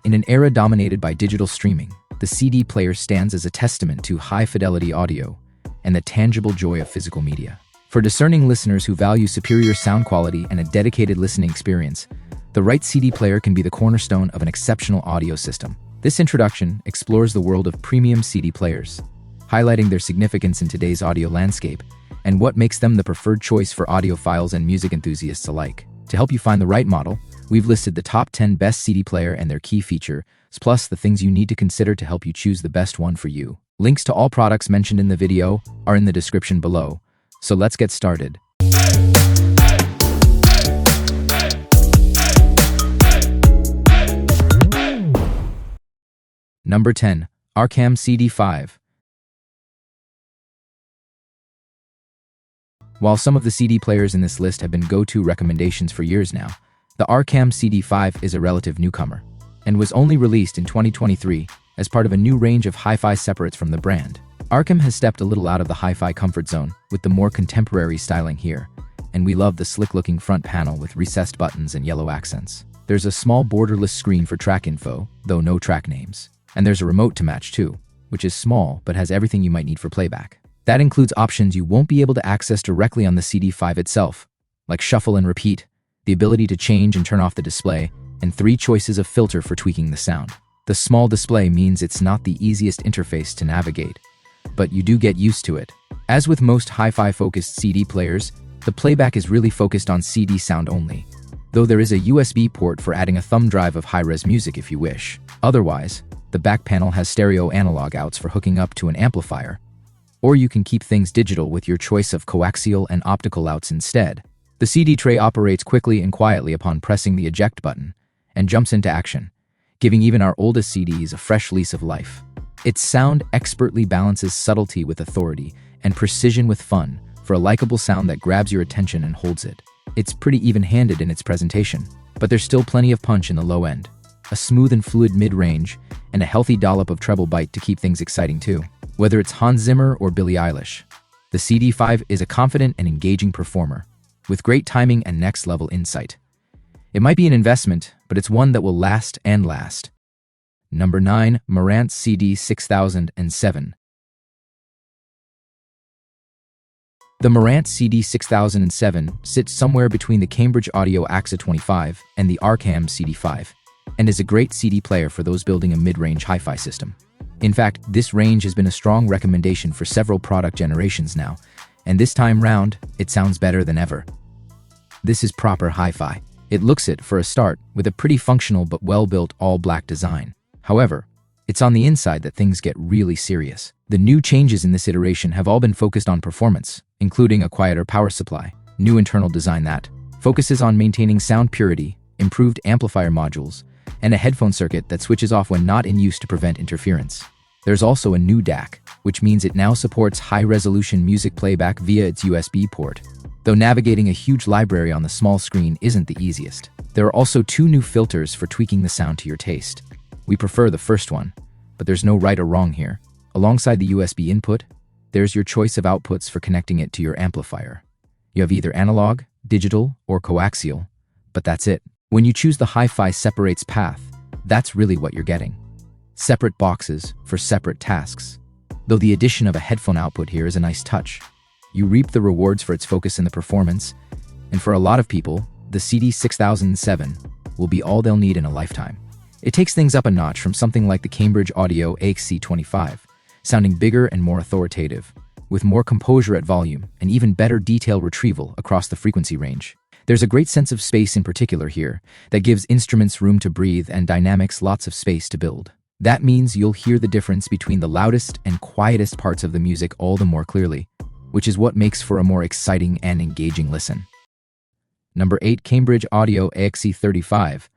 In an era dominated by digital streaming, the CD player stands as a testament to high-fidelity audio and the tangible joy of physical media. For discerning listeners who value superior sound quality and a dedicated listening experience, the right CD player can be the cornerstone of an exceptional audio system. This introduction explores the world of premium CD players, highlighting their significance in today's audio landscape and what makes them the preferred choice for audiophiles and music enthusiasts alike. To help you find the right model, we've listed the top 10 best CD player and their key features, plus the things you need to consider to help you choose the best one for you. Links to all products mentioned in the video are in the description below, so let's get started. Number 10. Arcam CD5. While some of the CD players in this list have been go-to recommendations for years now, the Arcam CD5 is a relative newcomer and was only released in 2023 as part of a new range of hi-fi separates from the brand. Arcam has stepped a little out of the hi-fi comfort zone with the more contemporary styling here, and we love the slick-looking front panel with recessed buttons and yellow accents. There's a small borderless screen for track info, though no track names. And there's a remote to match too, which is small but has everything you might need for playback. That includes options you won't be able to access directly on the CD5 itself, like shuffle and repeat, the ability to change and turn off the display, and 3 choices of filter for tweaking the sound. The small display means it's not the easiest interface to navigate, but you do get used to it. As with most hi-fi focused CD players, the playback is really focused on CD sound only, though there is a USB port for adding a thumb drive of high-res music if you wish. Otherwise, the back panel has stereo analog outs for hooking up to an amplifier, or you can keep things digital with your choice of coaxial and optical outs instead. The CD tray operates quickly and quietly upon pressing the eject button and jumps into action, giving even our oldest CDs a fresh lease of life. Its sound expertly balances subtlety with authority and precision with fun for a likable sound that grabs your attention and holds it. It's pretty even-handed in its presentation, but there's still plenty of punch in the low end, a smooth and fluid mid-range, and a healthy dollop of treble bite to keep things exciting too. Whether it's Hans Zimmer or Billie Eilish, the CD5 is a confident and engaging performer, with great timing and next-level insight. It might be an investment, but it's one that will last and last. Number 9. Marantz CD60007. The Marantz CD60007 sits somewhere between the Cambridge Audio AXA 25 and the Arcam CD5, and is a great CD player for those building a mid-range hi-fi system. In fact, this range has been a strong recommendation for several product generations now, and this time round, it sounds better than ever. This is proper hi-fi. It looks it for a start, with a pretty functional but well-built all-black design. However, it's on the inside that things get really serious. The new changes in this iteration have all been focused on performance, including a quieter power supply, new internal design that focuses on maintaining sound purity, improved amplifier modules, and a headphone circuit that switches off when not in use to prevent interference. There's also a new DAC, which means it now supports high-resolution music playback via its USB port, though navigating a huge library on the small screen isn't the easiest. There are also 2 new filters for tweaking the sound to your taste. We prefer the first one, but there's no right or wrong here. Alongside the USB input, there's your choice of outputs for connecting it to your amplifier. You have either analog, digital, or coaxial, but that's it. When you choose the hi-fi separates path, that's really what you're getting. Separate boxes for separate tasks. Though the addition of a headphone output here is a nice touch. You reap the rewards for its focus in the performance, and for a lot of people, the CD60007 will be all they'll need in a lifetime. It takes things up a notch from something like the Cambridge Audio AXC25, sounding bigger and more authoritative, with more composure at volume and even better detail retrieval across the frequency range. There's a great sense of space in particular here that gives instruments room to breathe and dynamics lots of space to build. That means you'll hear the difference between the loudest and quietest parts of the music all the more clearly, which is what makes for a more exciting and engaging listen. Number 8. Cambridge Audio AXC35.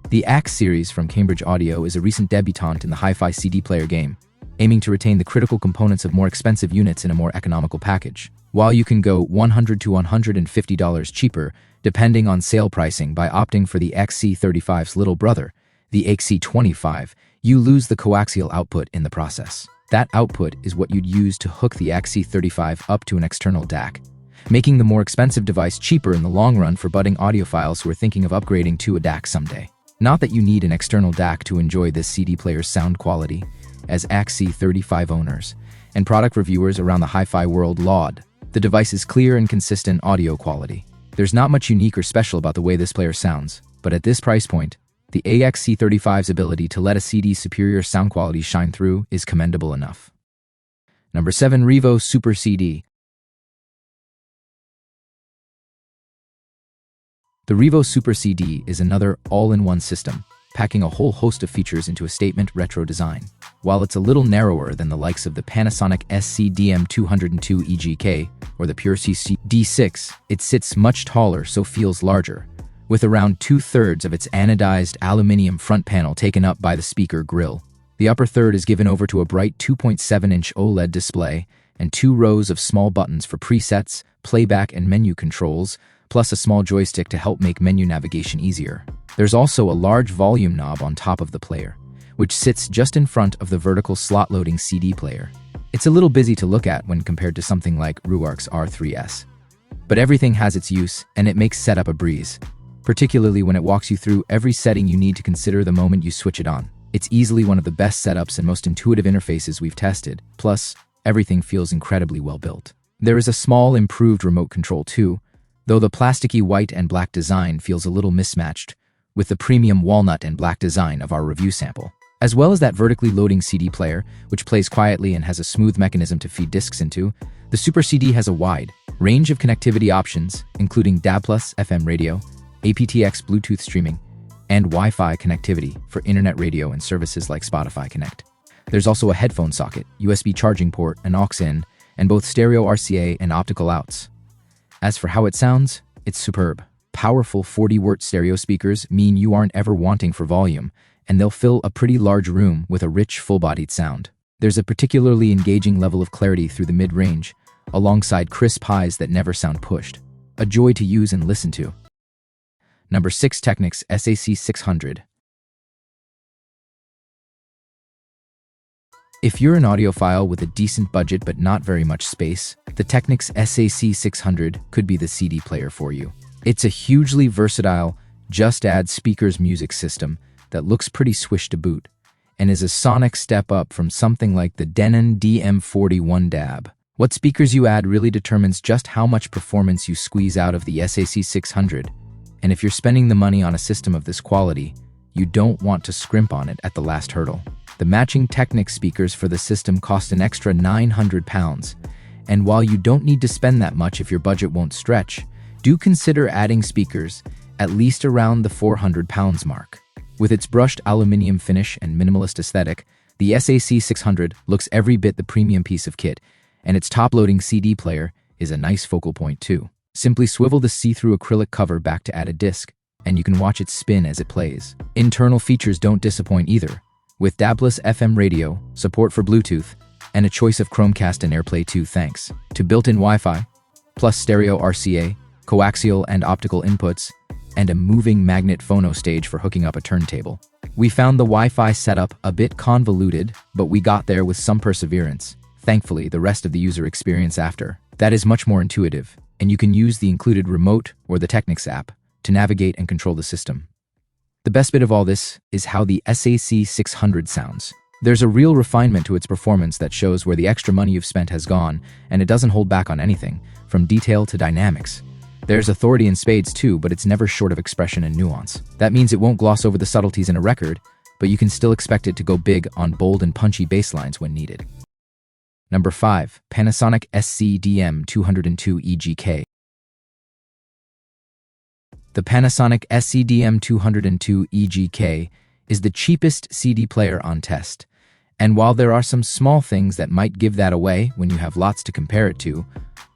The AX series from Cambridge Audio is a recent debutante in the hi-fi CD player game, aiming to retain the critical components of more expensive units in a more economical package. While you can go $100 to $150 cheaper, depending on sale pricing by opting for the XC35's little brother, the XC25, you lose the coaxial output in the process. That output is what you'd use to hook the XC35 up to an external DAC, making the more expensive device cheaper in the long run for budding audiophiles who are thinking of upgrading to a DAC someday. Not that you need an external DAC to enjoy this CD player's sound quality, as AC35 owners and product reviewers around the hi-fi world laud the device's clear and consistent audio quality. There's not much unique or special about the way this player sounds, but at this price point, the AC35's ability to let a CD's superior sound quality shine through is commendable enough. Number 7. Revo Super CD. The Revo Super CD is another all-in-one system, packing a whole host of features into a statement retro design. While it's a little narrower than the likes of the Panasonic SCDM202K or the Pure CD6, it sits much taller so feels larger, with around 2/3 of its anodized aluminum front panel taken up by the speaker grille. The upper third is given over to a bright 2.7-inch OLED display and 2 rows of small buttons for presets, playback, and menu controls, plus a small joystick to help make menu navigation easier. There's also a large volume knob on top of the player, which sits just in front of the vertical slot-loading CD player. It's a little busy to look at when compared to something like Ruarch's R3S. But everything has its use, and it makes setup a breeze, particularly when it walks you through every setting you need to consider the moment you switch it on. It's easily one of the best setups and most intuitive interfaces we've tested, plus, everything feels incredibly well built. There is a small improved remote control too, though the plasticky white and black design feels a little mismatched with the premium walnut and black design of our review sample. As well as that vertically loading CD player, which plays quietly and has a smooth mechanism to feed discs into, the Super CD has a wide range of connectivity options, including DAB+, FM radio, aptX Bluetooth streaming, and Wi-Fi connectivity for internet radio and services like Spotify Connect. There's also a headphone socket, USB charging port, an aux-in, and both stereo RCA and optical outs. As for how it sounds, it's superb. Powerful 40-watt stereo speakers mean you aren't ever wanting for volume, and they'll fill a pretty large room with a rich, full-bodied sound. There's a particularly engaging level of clarity through the mid-range, alongside crisp highs that never sound pushed. A joy to use and listen to. Number 6. Technics SAC600. If you're an audiophile with a decent budget but not very much space, the Technics SAC600 could be the CD player for you. It's a hugely versatile, just-add speakers music system that looks pretty swish to boot, and is a sonic step up from something like the Denon DM41 DAB. What speakers you add really determines just how much performance you squeeze out of the SAC600, and if you're spending the money on a system of this quality, you don't want to scrimp on it at the last hurdle. The matching Technics speakers for the system cost an extra £900, and while you don't need to spend that much if your budget won't stretch, do consider adding speakers at least around the £400 mark. With its brushed aluminum finish and minimalist aesthetic, the SAC600 looks every bit the premium piece of kit, and its top-loading CD player is a nice focal point too. Simply swivel the see-through acrylic cover back to add a disc, and you can watch it spin as it plays. Internal features don't disappoint either, with DAB+ FM radio, support for Bluetooth, and a choice of Chromecast and AirPlay 2 thanks to built-in Wi-Fi, plus stereo RCA, coaxial and optical inputs, and a moving magnet phono stage for hooking up a turntable. We found the Wi-Fi setup a bit convoluted, but we got there with some perseverance. Thankfully, the rest of the user experience after that is much more intuitive, and you can use the included remote or the Technics app to navigate and control the system. The best bit of all this is how the SAC600 sounds. There's a real refinement to its performance that shows where the extra money you've spent has gone, and it doesn't hold back on anything, from detail to dynamics. There's authority in spades too, but it's never short of expression and nuance. That means it won't gloss over the subtleties in a record, but you can still expect it to go big on bold and punchy bass lines when needed. Number 5. Panasonic SCDM202K. The Panasonic SCDM202K is the cheapest CD player on test, and while there are some small things that might give that away when you have lots to compare it to,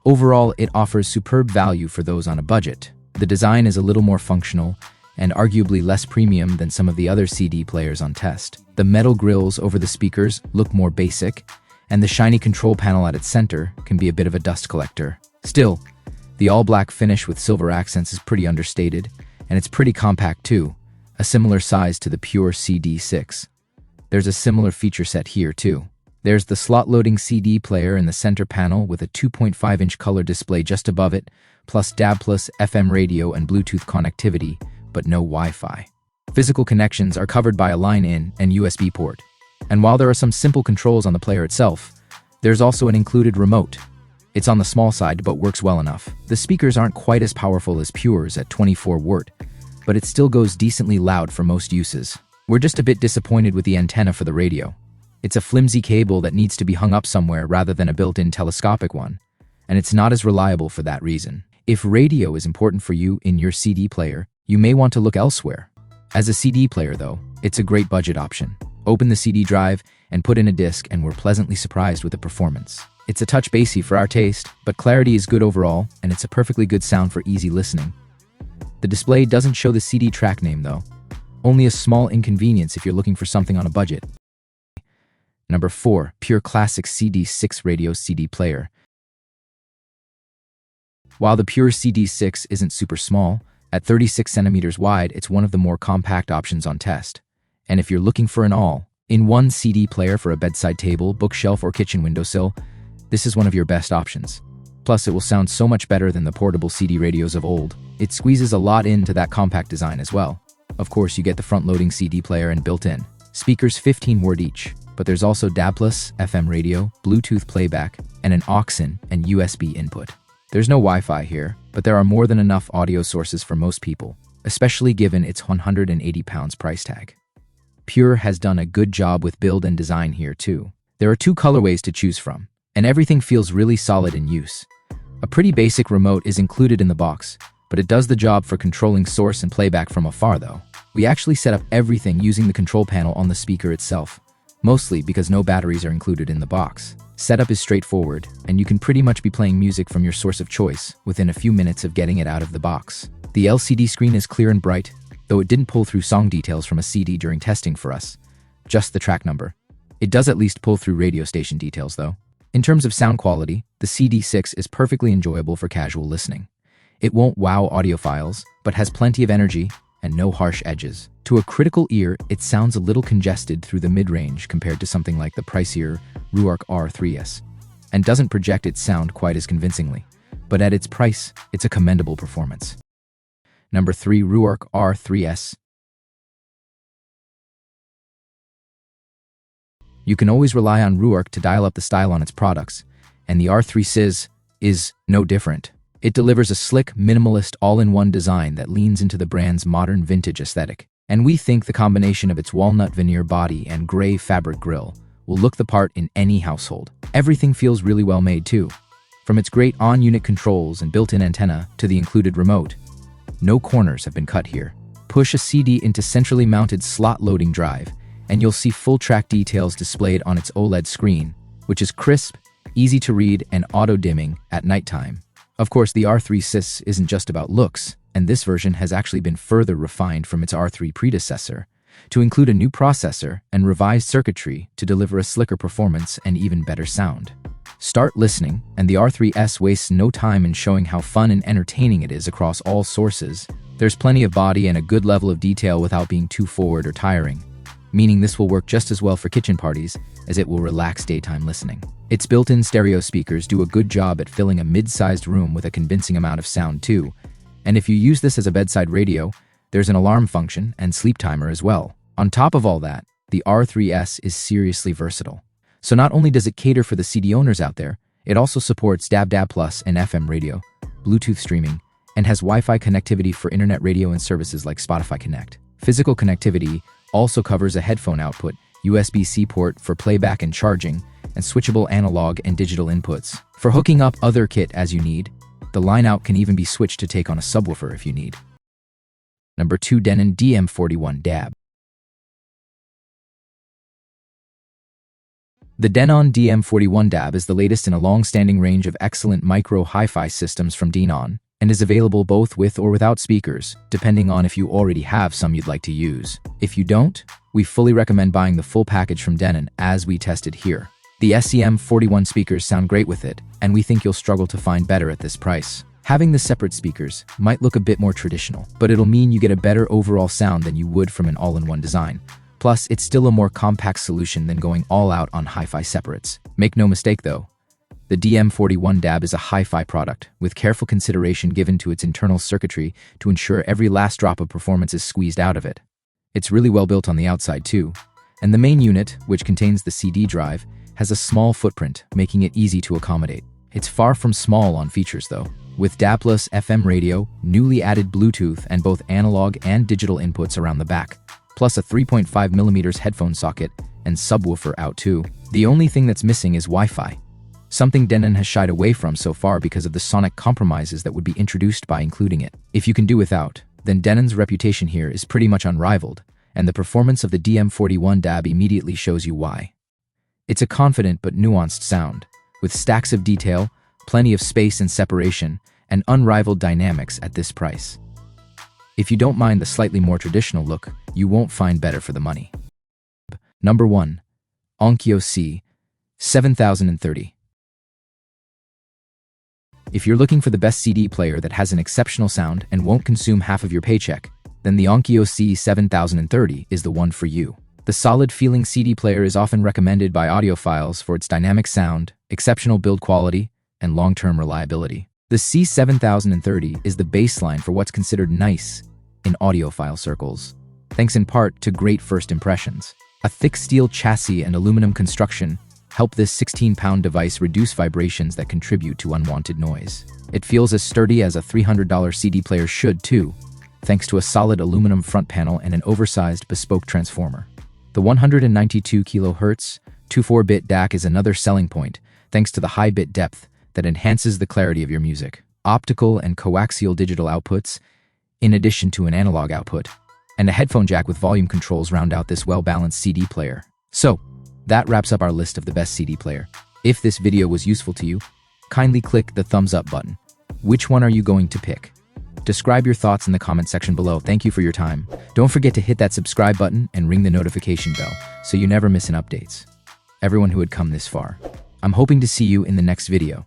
overall it offers superb value for those on a budget. The design is a little more functional and arguably less premium than some of the other CD players on test. The metal grills over the speakers look more basic, and the shiny control panel at its center can be a bit of a dust collector. Still, the all-black finish with silver accents is pretty understated, and it's pretty compact too, a similar size to the Pure CD6. There's a similar feature set here too. There's the slot-loading CD player in the center panel with a 2.5-inch color display just above it, plus DAB+, FM radio and Bluetooth connectivity, but no Wi-Fi. Physical connections are covered by a line-in and USB port. And while there are some simple controls on the player itself, there's also an included remote. It's on the small side, but works well enough. The speakers aren't quite as powerful as Pure's at 24 watt, but it still goes decently loud for most uses. We're just a bit disappointed with the antenna for the radio. It's a flimsy cable that needs to be hung up somewhere rather than a built-in telescopic one, and it's not as reliable for that reason. If radio is important for you in your CD player, you may want to look elsewhere. As a CD player though, it's a great budget option. Open the CD drive and put in a disc and we're pleasantly surprised with the performance. It's a touch bassy for our taste, but clarity is good overall and it's a perfectly good sound for easy listening. The display doesn't show the CD track name though. Only a small inconvenience if you're looking for something on a budget. Number 4. Pure Classic CD6 Radio CD Player. While the Pure CD6 isn't super small, at 36 centimeters wide, it's one of the more compact options on test. And if you're looking for an all-in-one CD player for a bedside table, bookshelf, or kitchen windowsill, this is one of your best options. Plus, it will sound so much better than the portable CD radios of old. It squeezes a lot into that compact design as well. Of course, you get the front-loading CD player and built-in speakers 15 watt each, but there's also DAB+, FM radio, Bluetooth playback, and an aux-in and USB input. There's no Wi-Fi here, but there are more than enough audio sources for most people, especially given its £180 price tag. Pure has done a good job with build and design here too. There are 2 colorways to choose from, and everything feels really solid in use. A pretty basic remote is included in the box, but it does the job for controlling source and playback from afar though. We actually set up everything using the control panel on the speaker itself, mostly because no batteries are included in the box. Setup is straightforward, and you can pretty much be playing music from your source of choice within a few minutes of getting it out of the box. The LCD screen is clear and bright, though it didn't pull through song details from a CD during testing for us, just the track number. It does at least pull through radio station details though. In terms of sound quality, the CD6 is perfectly enjoyable for casual listening. It won't wow audiophiles, but has plenty of energy and no harsh edges. To a critical ear, it sounds a little congested through the mid-range compared to something like the pricier Ruarch R3S, and doesn't project its sound quite as convincingly. But at its price, it's a commendable performance. Number 3. Ruarch R3S. You can always rely on Ruarch to dial up the style on its products, and the R3S is no different. It delivers a slick, minimalist, all-in-one design that leans into the brand's modern vintage aesthetic. And we think the combination of its walnut veneer body and gray fabric grille will look the part in any household. Everything feels really well made too. From its great on-unit controls and built-in antenna to the included remote, no corners have been cut here. Push a CD into centrally mounted slot loading drive, and you'll see full track details displayed on its OLED screen, which is crisp, easy to read, and auto-dimming at nighttime. Of course, the R3S isn't just about looks, and this version has actually been further refined from its R3 predecessor to include a new processor and revised circuitry to deliver a slicker performance and even better sound. Start listening, and the R3S wastes no time in showing how fun and entertaining it is across all sources. There's plenty of body and a good level of detail without being too forward or tiring, meaning this will work just as well for kitchen parties as it will relax daytime listening. Its built-in stereo speakers do a good job at filling a mid-sized room with a convincing amount of sound too, and if you use this as a bedside radio, there's an alarm function and sleep timer as well. On top of all that, the R3S is seriously versatile. So not only does it cater for the CD owners out there, it also supports DAB+, and FM radio, Bluetooth streaming, and has Wi-Fi connectivity for internet radio and services like Spotify Connect. Physical connectivity also covers a headphone output, USB-C port for playback and charging, and switchable analog and digital inputs. For hooking up other kit as you need, the line-out can even be switched to take on a subwoofer if you need. Number 2. Denon DM41 DAB. The Denon DM41 DAB is the latest in a long-standing range of excellent micro hi-fi systems from Denon, and is available both with or without speakers, depending on if you already have some you'd like to use. If you don't, we fully recommend buying the full package from Denon as we tested here. The SCM41 speakers sound great with it, and we think you'll struggle to find better at this price. Having the separate speakers might look a bit more traditional, but it'll mean you get a better overall sound than you would from an all-in-one design. Plus, it's still a more compact solution than going all out on hi-fi separates. Make no mistake though, the DM41 DAB is a hi-fi product, with careful consideration given to its internal circuitry to ensure every last drop of performance is squeezed out of it. It's really well built on the outside too, and the main unit, which contains the CD drive, has a small footprint, making it easy to accommodate. It's far from small on features though, with DAB-less FM radio, newly added Bluetooth, and both analog and digital inputs around the back, plus a 3.5mm headphone socket and subwoofer out too. The only thing that's missing is Wi-Fi, something Denon has shied away from so far because of the sonic compromises that would be introduced by including it. If you can do without, then Denon's reputation here is pretty much unrivaled, and the performance of the DM41 DAB immediately shows you why. It's a confident but nuanced sound, with stacks of detail, plenty of space and separation, and unrivaled dynamics at this price. If you don't mind the slightly more traditional look, you won't find better for the money. Number 1. Onkyo C-7030. If you're looking for the best CD player that has an exceptional sound and won't consume half of your paycheck, then the Onkyo C-7030 is the one for you. The solid-feeling CD player is often recommended by audiophiles for its dynamic sound, exceptional build quality, and long-term reliability. The C-7030 is the baseline for what's considered nice in audiophile circles, thanks in part to great first impressions. A thick steel chassis and aluminum construction help this 16-pound device reduce vibrations that contribute to unwanted noise. It feels as sturdy as a $300 CD player should too, thanks to a solid aluminum front panel and an oversized bespoke transformer. The 192 kHz 24-bit DAC is another selling point, thanks to the high bit depth that enhances the clarity of your music. Optical and coaxial digital outputs, in addition to an analog output, and a headphone jack with volume controls round out this well-balanced CD player. So, that wraps up our list of the best CD player. If this video was useful to you, kindly click the thumbs up button. Which one are you going to pick? Describe your thoughts in the comment section below. Thank you for your time. Don't forget to hit that subscribe button and ring the notification bell so you never miss an updates. Everyone who had come this far, I'm hoping to see you in the next video.